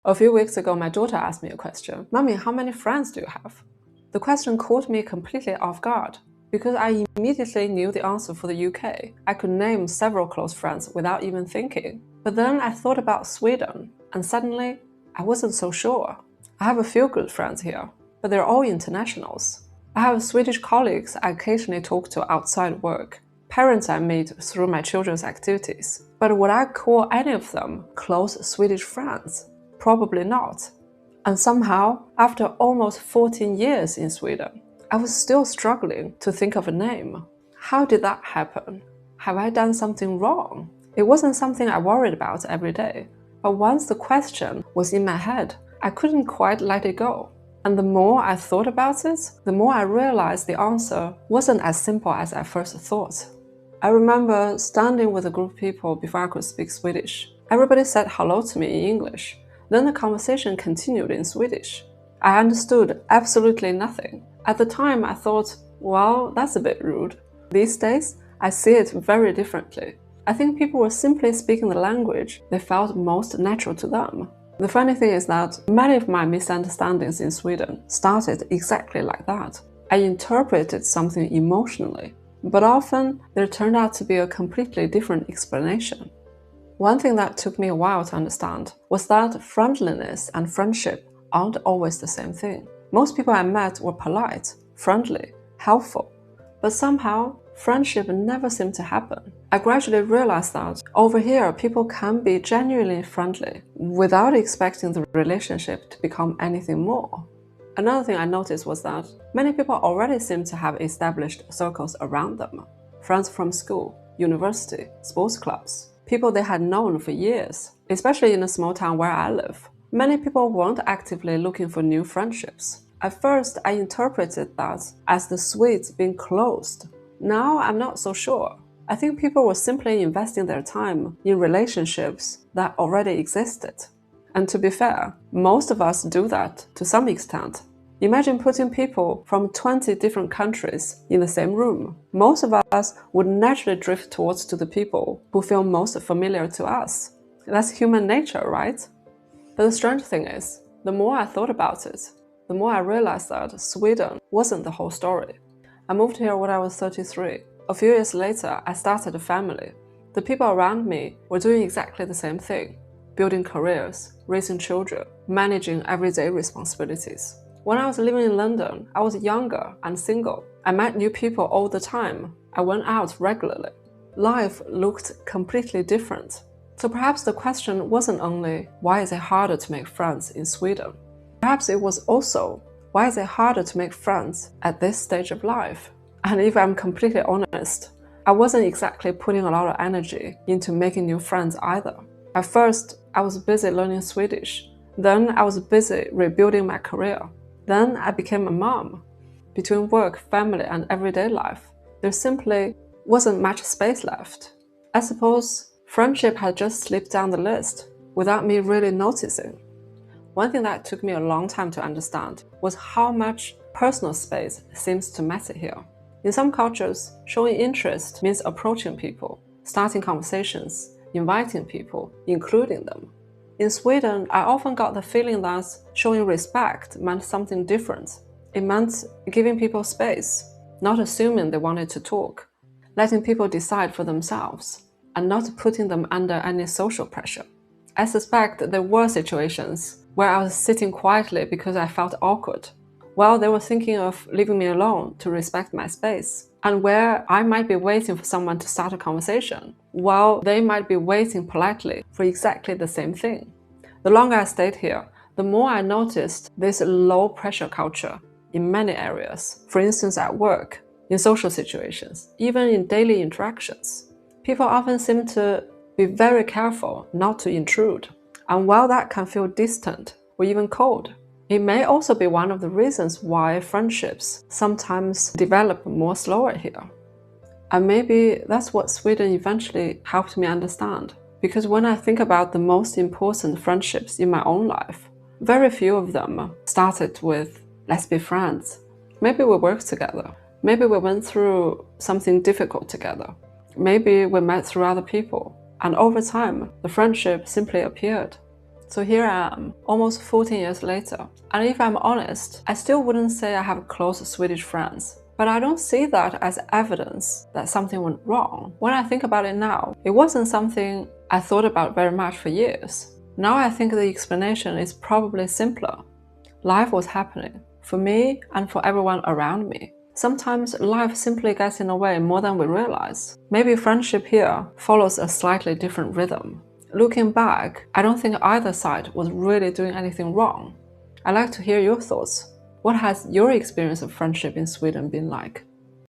A few weeks ago, my daughter asked me a question. Mommy, how many friends do you have? The question caught me completely off guard because I immediately knew the answer for the UK. I could name several close friends without even thinking. But then I thought about Sweden, and suddenly I wasn't so sure. I have a few good friends here, but they're all internationals. I have Swedish colleagues I occasionally talk to outside work, parents I meet through my children's activities. But would I call any of them close Swedish friends? Probably not. And somehow, after almost 14 years in Sweden, I was still struggling to think of a name. How did that happen? Have I done something wrong? It wasn't something I worried about every day, but once the question was in my head, I couldn't quite let it go. And the more I thought about it, the more I realized the answer wasn't as simple as I first thought. I remember standing with a group of people before I could speak Swedish. Everybody said hello to me in English. Then the conversation continued in Swedish. I understood absolutely nothing. At the time, I thought, well, that's a bit rude. These days, I see it very differently. I think people were simply speaking the language they felt most natural to them. The funny thing is that many of my misunderstandings in Sweden started exactly like that. I interpreted something emotionally, but often there turned out to be a completely different explanation. One thing that took me a while to understand was that friendliness and friendship aren't always the same thing. Most people I met were polite, friendly, helpful, but somehow friendship never seemed to happen. I gradually realized that over here people can be genuinely friendly without expecting the relationship to become anything more. Another thing I noticed was that many people already seem to have established circles around them. Friends from school, university, sports clubs, people they had known for years, especially in a small town where I live. Many people weren't actively looking for new friendships. At first, I interpreted that as the Swedes being closed. Now, I'm not so sure. I think people were simply investing their time in relationships that already existed. And to be fair, most of us do that to some extent. Imagine putting people from 20 different countries in the same room. Most of us would naturally drift towards to the people who feel most familiar to us. That's human nature, right? But the strange thing is, the more I thought about it, the more I realized that Sweden wasn't the whole story. I moved here when I was 33. A few years later, I started a family. The people around me were doing exactly the same thing, building careers, raising children, managing everyday responsibilities. When I was living in London, I was younger and single. I met new people all the time. I went out regularly. Life looked completely different. So perhaps the question wasn't only, why is it harder to make friends in Sweden? Perhaps it was also, why is it harder to make friends at this stage of life? And if I'm completely honest, I wasn't exactly putting a lot of energy into making new friends either. At first, I was busy learning Swedish. Then I was busy rebuilding my career. Then I became a mom. Between work, family, and everyday life, there simply wasn't much space left. I suppose friendship had just slipped down the list without me really noticing. One thing that took me a long time to understand was how much personal space seems to matter here. In some cultures, showing interest means approaching people, starting conversations, inviting people, including them. In Sweden, I often got the feeling that showing respect meant something different. It meant giving people space, not assuming they wanted to talk, letting people decide for themselves, and not putting them under any social pressure. I suspect there were situations where I was sitting quietly because I felt awkward, while they were thinking of leaving me alone to respect my space, and where I might be waiting for someone to start a conversation, while they might be waiting politely for exactly the same thing. The longer I stayed here, the more I noticed this low-pressure culture in many areas, for instance at work, in social situations, even in daily interactions. People often seem to be very careful not to intrude, and while that can feel distant or even cold, it may also be one of the reasons why friendships sometimes develop more slower here. And maybe that's what Sweden eventually helped me understand, because when I think about the most important friendships in my own life, very few of them started with, let's be friends. Maybe we worked together. Maybe we went through something difficult together. Maybe we met through other people. And over time, the friendship simply appeared. So here I am, almost 14 years later. And if I'm honest, I still wouldn't say I have close Swedish friends. But I don't see that as evidence that something went wrong. When I think about it now, it wasn't something I thought about very much for years. Now I think the explanation is probably simpler. Life was happening, for me and for everyone around me. Sometimes life simply gets in the way more than we realize. Maybe friendship here follows a slightly different rhythm. Looking back, I don't think either side was really doing anything wrong. I'd like to hear your thoughts. What has your experience of friendship in Sweden been like?